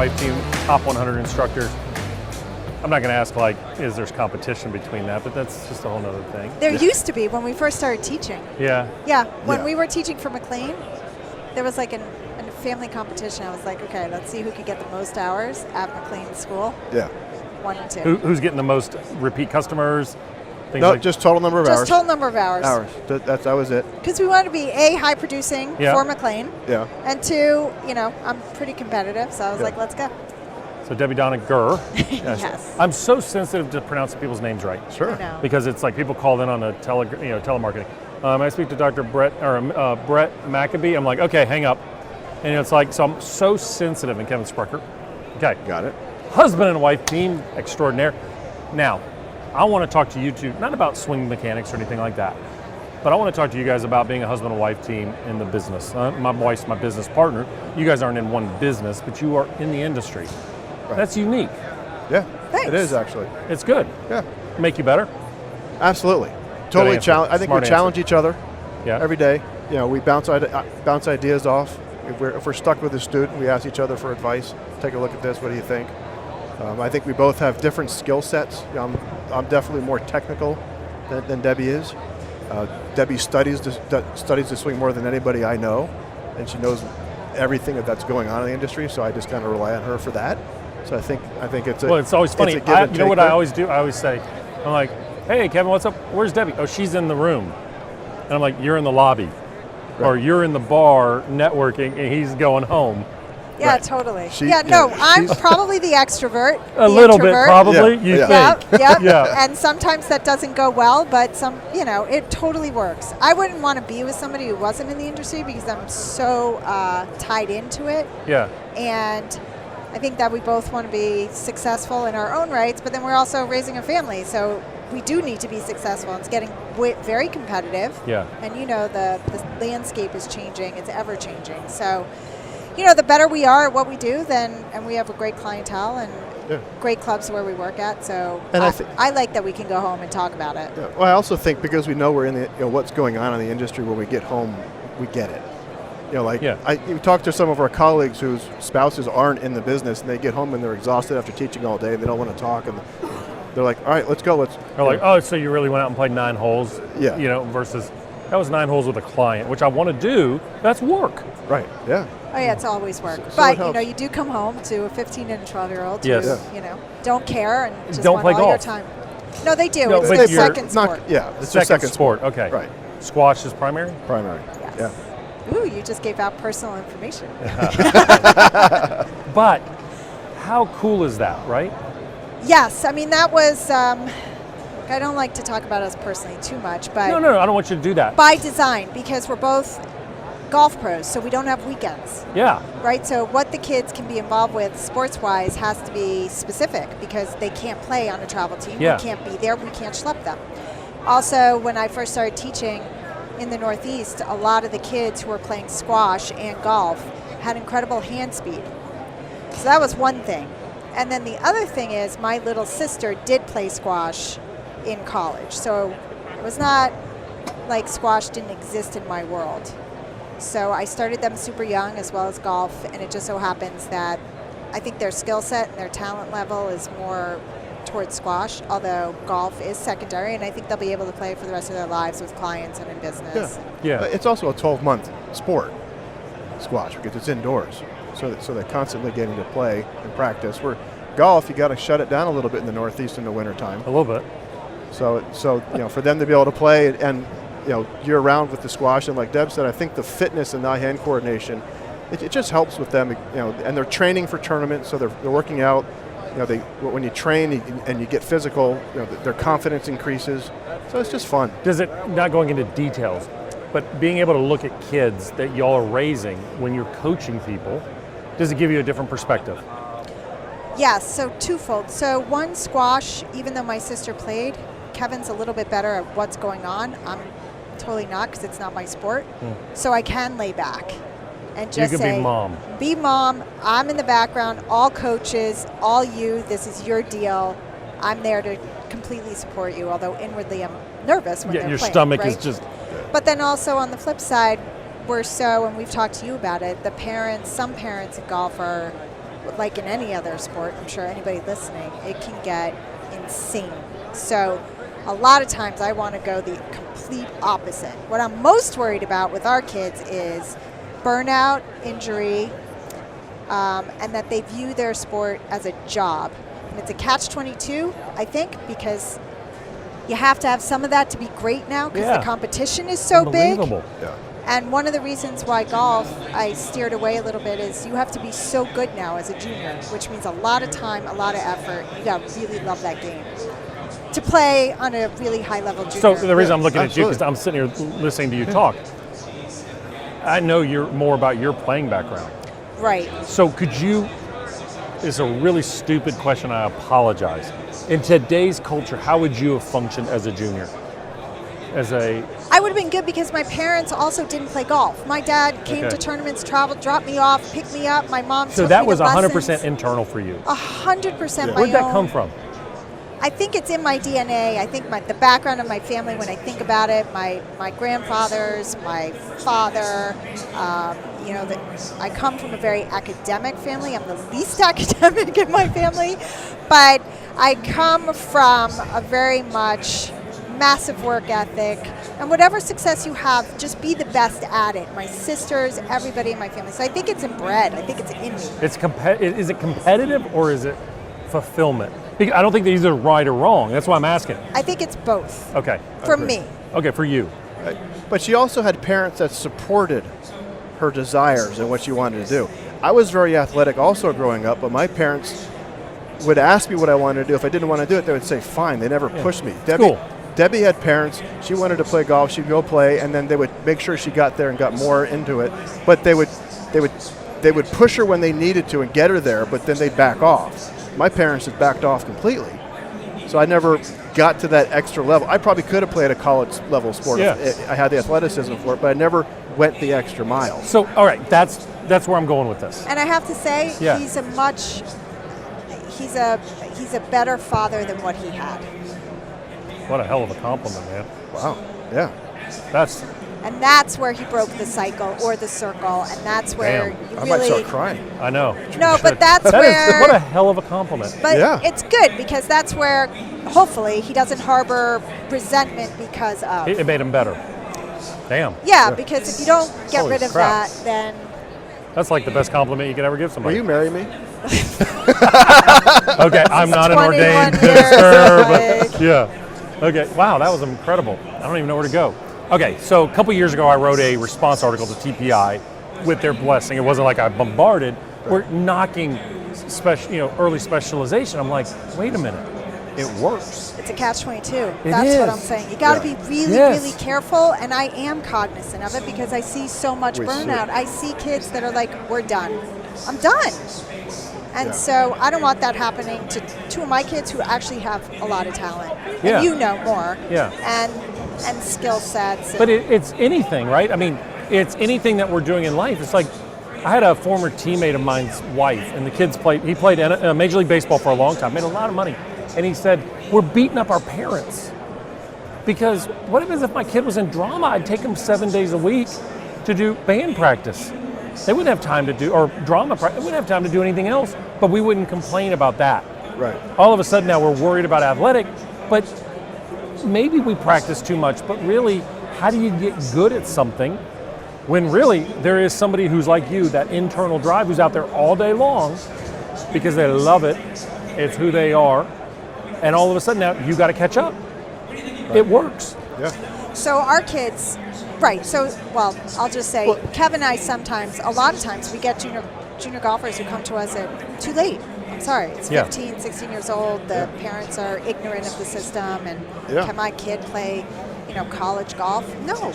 wife team, top 100 instructors. I'm not going to ask, like, is there competition between that, but that's just a whole other thing. There used to be when we first started teaching. Yeah. Yeah, when we were teaching for McLean, there was like a family competition. I was like, okay, let's see who could get the most hours at McLean school. Yeah. 1 and 2. Who's getting the most repeat customers? No, just total number of hours. Just total number of hours. That was it. Because we wanted to be A, high producing for McLean. Yeah. And 2, I'm pretty competitive, so I was like, let's go. So Debbie Donna Kerr. Yes. I'm so sensitive to pronouncing people's names right. Sure. I know. Because it's like people call in on a telemarketing. I speak to Dr. Brett Maccabee. I'm like, okay, hang up. And it's like, so I'm so sensitive. And Kevin Sprecher. Okay. Got it. Husband and wife team extraordinaire. Now, I want to talk to you two, not about swing mechanics or anything like that, but I want to talk to you guys about being a husband and wife team in the business. My wife's my business partner. You guys aren't in one business, but you are in the industry. Right. That's unique. Yeah, Thanks. It is actually. It's good. Yeah. Make you better? Absolutely. Totally challenge. I think we challenge each other every day. We bounce ideas off. If we're stuck with a student, we ask each other for advice. Take a look at this. What do you think? I think we both have different skill sets. I'm definitely more technical than Debbie is. Debbie studies the swing more than anybody I know, and she knows everything that's going on in the industry. So I just kind of rely on her for that. So I think it's it's always funny. You know what I always do? I always say, I'm like, hey Kevin, what's up? Where's Debbie? Oh, she's in the room. And I'm like, you're in the lobby, or you're in the bar networking, and he's going home. Yeah, totally. I'm probably the extrovert. A little bit, probably. You think? Yeah. And sometimes that doesn't go well, but it totally works. I wouldn't want to be with somebody who wasn't in the industry because I'm so tied into it. Yeah. And I think that we both want to be successful in our own rights, but then we're also raising a family, so we do need to be successful. It's getting very competitive. Yeah. And the landscape is changing. It's ever changing. So, the better we are at what we do, and we have a great clientele and great clubs where we work at. So I like that we can go home and talk about it. Yeah. Well, I also think because we know we're in the what's going on in the industry, when we get home, we get it. You talk to some of our colleagues whose spouses aren't in the business, and they get home and they're exhausted after teaching all day, and they don't want to talk, and they're like, all right, let's go. So you really went out and played 9 holes? Yeah. Versus that was 9 holes with a client, which I want to do. That's work. Right. Yeah. Oh yeah, it's always work. So but you do come home to a 15 and 12-year-old who don't care and just don't want play all golf. your time. No, they do. No, it's their second sport. It's their second sport. Okay. Right. Squash is primary? Primary. Yes. Yeah. Ooh, you just gave out personal information. But how cool is that, right? Yes, I mean that was. I don't like to talk about us personally too much, but no, I don't want you to do that. By design, because we're both golf pros, so we don't have weekends. Yeah. Right. So what the kids can be involved with, sports-wise, has to be specific because they can't play on a travel team. Yeah. We can't be there. We can't schlep them. Also, when I first started teaching in the Northeast, a lot of the kids who were playing squash and golf had incredible hand speed. So that was one thing. And then the other thing is my little sister did play squash in college. So it was not like squash didn't exist in my world. So I started them super young as well as golf, and it just so happens that I think their skill set and their talent level is more towards squash, although golf is secondary, and I think they'll be able to play for the rest of their lives with clients and in business. Yeah. It's also a 12-month sport, squash, because it's indoors. So they're constantly getting to play and practice. Where golf, you got to shut it down a little bit in the Northeast in the wintertime. A little bit. So for them to be able to play and year-round with the squash, and like Deb said, I think the fitness and the eye-hand coordination, it just helps with them. And they're training for tournaments, so they're working out. When you train and you get physical, their confidence increases. So it's just fun. Does it, not going into details, but being able to look at kids that y'all are raising when you're coaching people, does it give you a different perspective? Yes, so twofold. So one, squash, even though my sister played, Kevin's a little bit better at what's going on. I'm totally not, because it's not my sport. So I can lay back and just say, be mom, I'm in the background, all coaches, all you, this is your deal. I'm there to completely support you, although inwardly I'm nervous when they're your playing, stomach right? is just... But then also on the flip side, and we've talked to you about it, some parents in golf are like in any other sport, I'm sure anybody listening, it can get insane. So a lot of times I want to go the complete opposite. What I'm most worried about with our kids is burnout, injury, and that they view their sport as a job. And it's a catch-22, I think, because you have to have some of that to be great now because the competition is so big. Yeah. And one of the reasons why golf I steered away a little bit is you have to be so good now as a junior, which means a lot of time, a lot of effort. You got to really love that game to play on a really high level junior. So the reason I'm looking at you is I'm sitting here listening to you talk. I know you're more about your playing background. Right. So could you, it's a really stupid question, I apologize. In today's culture, how would you have functioned as a junior? I would have been good because my parents also didn't play golf. My dad came to tournaments, traveled, dropped me off, picked me up. My mom took me to lessons. So that was 100% internal for you? 100% my own. Where'd that come from? I think it's in my DNA. I think the background of my family, when I think about it, my grandfathers, my father, I come from a very academic family. I'm the least academic in my family, but I come from a very much massive work ethic, and whatever success you have, just be the best at it. My sisters, everybody in my family. So I think it's inbred. I think it's in me. Is it competitive or is it fulfillment? I don't think these are right or wrong. That's why I'm asking. I think it's both. Okay. For me. Okay, for you. Right. But she also had parents that supported her desires and what she wanted to do. I was very athletic also growing up, but my parents would ask me what I wanted to do. If I didn't want to do it, they would say, fine. They never pushed me. Debbie had parents. She wanted to play golf. She'd go play, and then they would make sure she got there and got more into it. But they would push her when they needed to and get her there, but then they'd back off. My parents had backed off completely. So I never got to that extra level. I probably could have played a college level sport if I had the athleticism for it, but I never went the extra mile. So, all right, that's where I'm going with this. And I have to say, he's a better father than what he had. What a hell of a compliment, man. Wow. Yeah. That's where he broke the cycle or the circle, and that's where you really... I might start crying. I know. No, but that's where... What a hell of a compliment. But it's good because that's where, hopefully, he doesn't harbor resentment because of... It made him better. Damn. Yeah, because if you don't get rid of that, then... That's like the best compliment you could ever give somebody. Will you marry me? Okay, I'm not an ordained minister, but yeah. Okay, wow, that was incredible. I don't even know where to go. Okay, so a couple years ago, I wrote a response article to TPI with their blessing. It wasn't like I bombarded. We're knocking early specialization. I'm like, wait a minute, it works. It's a catch-22. That's what I'm saying. You got to be really, really careful, and I am cognizant of it because I see so much burnout. I see kids that are like, we're done. I'm done. And so I don't want that happening to two of my kids who actually have a lot of talent. And you know more. Yeah. And skill sets. But it's anything, right? I mean, it's anything that we're doing in life. It's like, I had a former teammate of mine's wife, and the kids he played Major League Baseball for a long time, made a lot of money. And he said, we're beating up our parents. Because what if my kid was in drama? I'd take him 7 days a week to do band practice. They wouldn't have time to do, or drama practice, they wouldn't have time to do anything else, but we wouldn't complain about that. Right. All of a sudden now we're worried about athletic, but maybe we practice too much, but really, how do you get good at something when really there is somebody who's like you, that internal drive, who's out there all day long because they love it, it's who they are, and all of a sudden now you got to catch up. Right. It works. Yeah. So our kids, right, I'll just say, Kevin and I sometimes, a lot of times, we get junior golfers who come to us at too late. I'm sorry, it's 15, 16 years old, the parents are ignorant of the system, and can my kid play, college golf? No,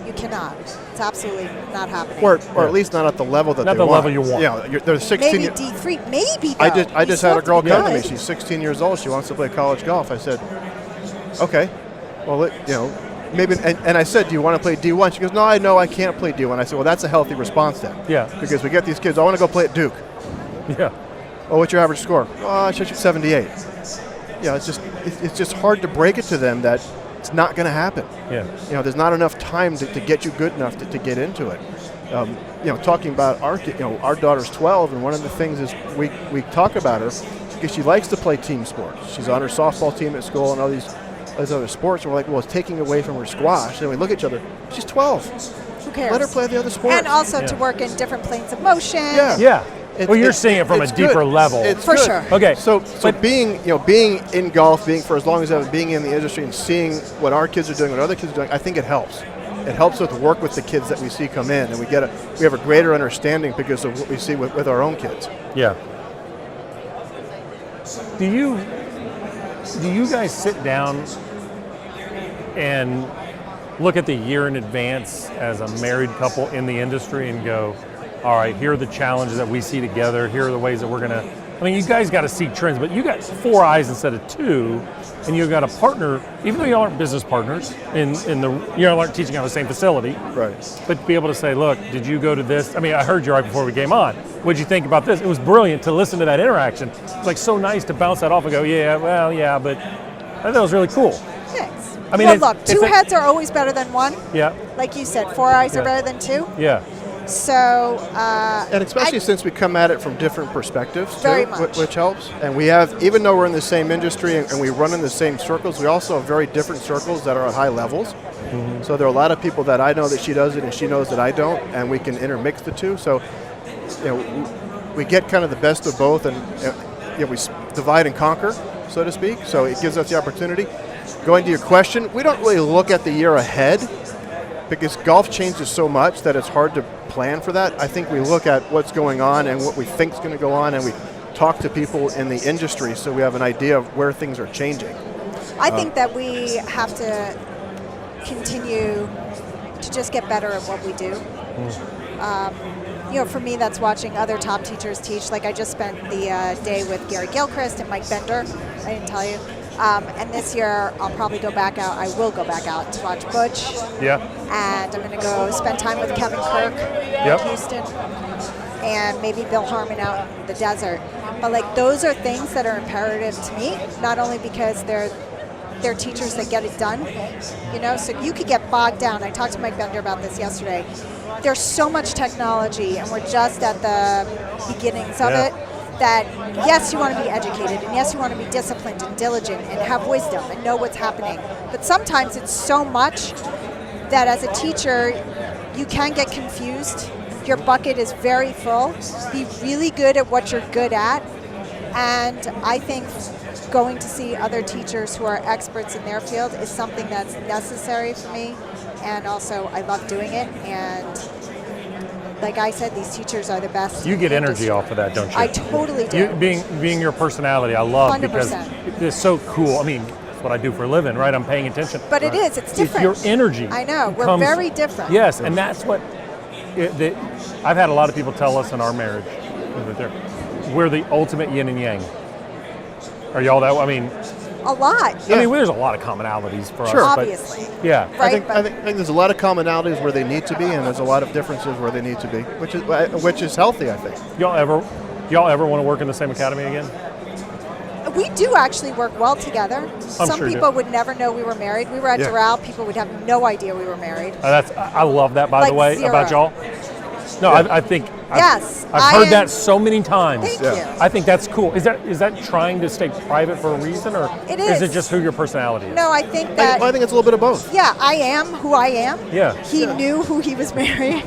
you cannot. It's absolutely not happening. Or at least not at the level that not they the want. level you want. Yeah, they're 16. Maybe D3, maybe though. I just had a girl come to me, she's 16 years old, she wants to play college golf. I said, okay, well, maybe, and I said, do you want to play D1? She goes, no, I can't play D1. I said, well, that's a healthy response then. Yeah. Because we get these kids, I want to go play at Duke. Yeah. Oh, what's your average score? Oh, I should shoot 78. Yeah, it's just hard to break it to them that it's not going to happen. Yeah. There's not enough time to get you good enough to get into it. talking about our daughter's 12, and one of the things is we talk about her because she likes to play team sports. She's on her softball team at school and all these other sports, and we're like, well, it's taking away from her squash. And we look at each other, she's 12. Who cares? Let her play the other sports. And also to work in different planes of motion. Yeah. Well, you're seeing it from a deeper level. It's for good. sure. Okay. So being in golf, being for as long as I've been being in the industry and seeing what our kids are doing, what other kids are doing, I think it helps. It helps us work with the kids that we see come in, and we have a greater understanding because of what we see with our own kids. Yeah. Do you guys sit down and look at the year in advance as a married couple in the industry and go, all right, here are the challenges that we see together. Here are the ways that we're going to, I mean, you guys got to see trends, but you got 4 eyes instead of 2, and you've got a partner, even though you aren't business partners, you aren't teaching on the same facility. Right. But to be able to say, look, did you go to this? I mean, I heard you right before we came on. What'd you think about this? It was brilliant to listen to that interaction. It's like so nice to bounce that off and go, yeah, but I thought that was really cool. Thanks. I mean, well, look, 2 heads are always better than 1. Yeah. Like you said, 4 eyes are better than 2. Yeah. So, and especially since we come at it from different perspectives, very too, much. which helps. And we have, even though we're in the same industry and we run in the same circles, we also have very different circles that are at high levels. Mm-hmm. So there are a lot of people that I know that she does it and she knows that I don't, and we can intermix the two. So, we get kind of the best of both, and we divide and conquer, so to speak. So it gives us the opportunity. Going to your question, we don't really look at the year ahead, because golf changes so much that it's hard to plan for that. I think we look at what's going on and what we think is going to go on, and we talk to people in the industry so we have an idea of where things are changing. I think that we have to continue to just get better at what we do. For me, that's watching other top teachers teach. Like I just spent the day with Gary Gilchrist and Mike Bender. I didn't tell you. And this year, I'll probably go back out. I will go back out to watch Butch. Yeah. And I'm going to go spend time with Kevin Kirk in Houston. And maybe Bill Harmon out in the desert. But like those are things that are imperative to me, not only because they're teachers that get it done, so you could get bogged down. I talked to Mike Bender about this yesterday. There's so much technology, and we're just at the beginnings of it. That yes, you want to be educated, and yes, you want to be disciplined and diligent and have wisdom and know what's happening. But sometimes it's so much that as a teacher, you can get confused. Your bucket is very full. Be really good at what you're good at. And I think going to see other teachers who are experts in their field is something that's necessary for me. And also, I love doing it. And like I said, these teachers are the best. You get energy off of that, don't you? I totally do. Being your personality, I love 100%. Because it's so cool. I mean, it's what I do for a living, right? I'm paying attention. But it is. It's different. It's your energy. I know. We're very different. Yes, and that's what I've had a lot of people tell us in our marriage. We're the ultimate yin and yang. Are y'all that? I mean, a lot. I mean, there's a lot of commonalities for us. Obviously. Yeah. Right, I think there's a lot of commonalities where they need to be, and there's a lot of differences where they need to be, which is healthy, I think. Y'all ever want to work in the same academy again? We do actually work well together. Some sure people would never know we were married. We were at Doral. People would have no idea we were married. I love that, by the way, zero. about y'all. No, I think I've heard that so many times. Thank you. I think that's cool. Is that trying to stay private for a reason, or it is it just who your personality is? No, I think that. I think it's a little bit of both. Yeah, I am who I am. Yeah. He knew who he was marrying.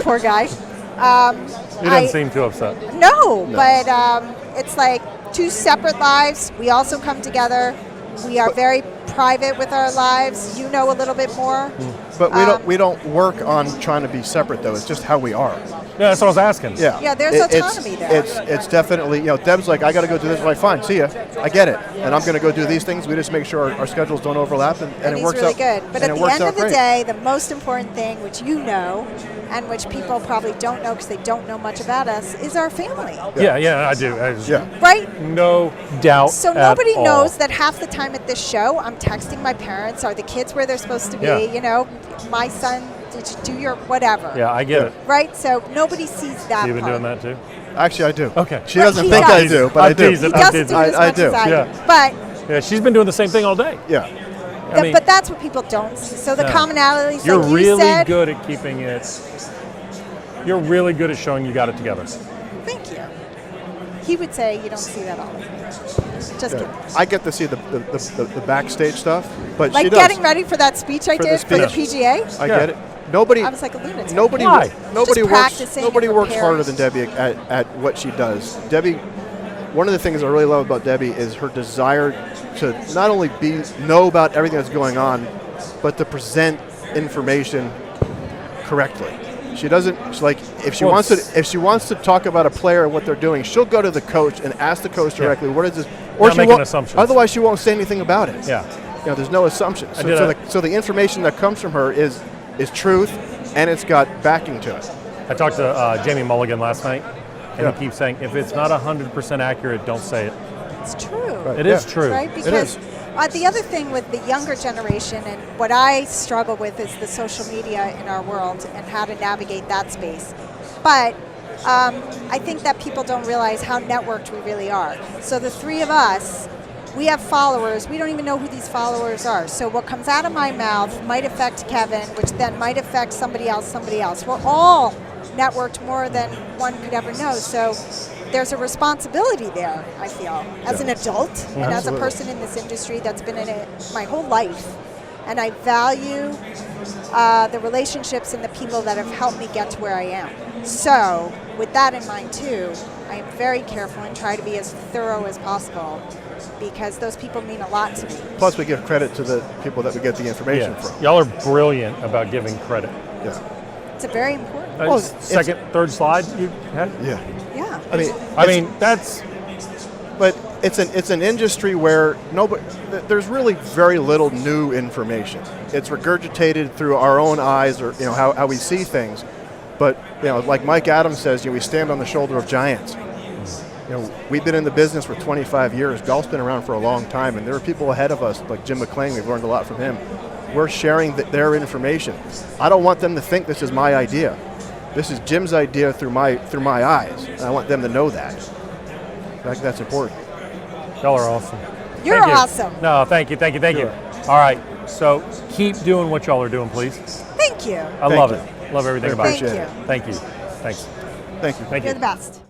Poor guy. He doesn't seem too upset. No, but it's like 2 separate lives. We also come together. We are very private with our lives. You know a little bit more. But we don't work on trying to be separate, though. It's just how we are. Yeah, that's what I was asking. Yeah, there's autonomy there. It's definitely, Deb's like, I got to go do this. I'm like, fine, see ya. I get it. And I'm going to go do these things. We just make sure our schedules don't overlap, and it he's works really out. good. But at the end of the day, the most important thing, which you know, and which people probably don't know because they don't know much about us, is our family. Yeah, I do. Right? No doubt. So nobody knows that half the time at this show, I'm texting my parents. Are the kids where they're supposed to be? Yeah. My son, did you do your whatever? Yeah, I get it. Right? So nobody sees that. You've been doing that too? Actually, I do. Okay. She doesn't think I do, but I do. He doesn't do it as much as I do. But yeah, she's been doing the same thing all day. Yeah. but that's what people don't see. So the commonalities, you're like you really said, good at keeping it. You're really good at showing you got it together. Thank you. He would say you don't see that all the time. Just kidding. I get to see the backstage stuff, but like she does. getting ready for that speech I did for the PGA. I get it. Nobody. I was like a lunatic. Nobody works harder than Paris. Debbie at what she does. Debbie. One of the things I really love about Debbie is her desire to not only know about everything that's going on, but to present information correctly. She doesn't if she wants to talk about a player and what they're doing, she'll go to the coach and ask the coach directly, what is this? Or not making assumptions. Otherwise, she won't say anything about it. Yeah. There's no assumption. So the information that comes from her is truth, and it's got backing to it. I talked to Jamie Mulligan last night, and he keeps saying, if it's not 100% accurate, don't say it. It's true. Right. It is true. Right? Because it is. The other thing with the younger generation, and what I struggle with, is the social media in our world and how to navigate that space. But I think that people don't realize how networked we really are. So the three of us, we have followers. We don't even know who these followers are. So what comes out of my mouth might affect Kevin, which then might affect somebody else. We're all networked more than one could ever know. So there's a responsibility there, I feel, as an adult and as a person in this industry that's been in it my whole life. And I value the relationships and the people that have helped me get to where I am. So with that in mind too, I am very careful and try to be as thorough as possible, because those people mean a lot to me. Plus, we give credit to the people that we get the information from. Y'all are brilliant about giving credit. Yeah. It's a very important. Third slide you had? Yeah. I mean that's. But it's an industry where there's really very little new information. It's regurgitated through our own eyes, or how we see things. But like Mike Adams says, we stand on the shoulder of giants. We've been in the business for 25 years. Golf's been around for a long time, and there are people ahead of us, like Jim McClain. We've learned a lot from him. We're sharing their information. I don't want them to think this is my idea. This is Jim's idea through my eyes. And I want them to know that. I think that's important. Y'all are awesome. You're awesome. No, thank you. All right, so keep doing what y'all are doing, please. Thank you. I love it. Love everything about it. Appreciate it. Thank you. Thanks. Thank you. You're the best.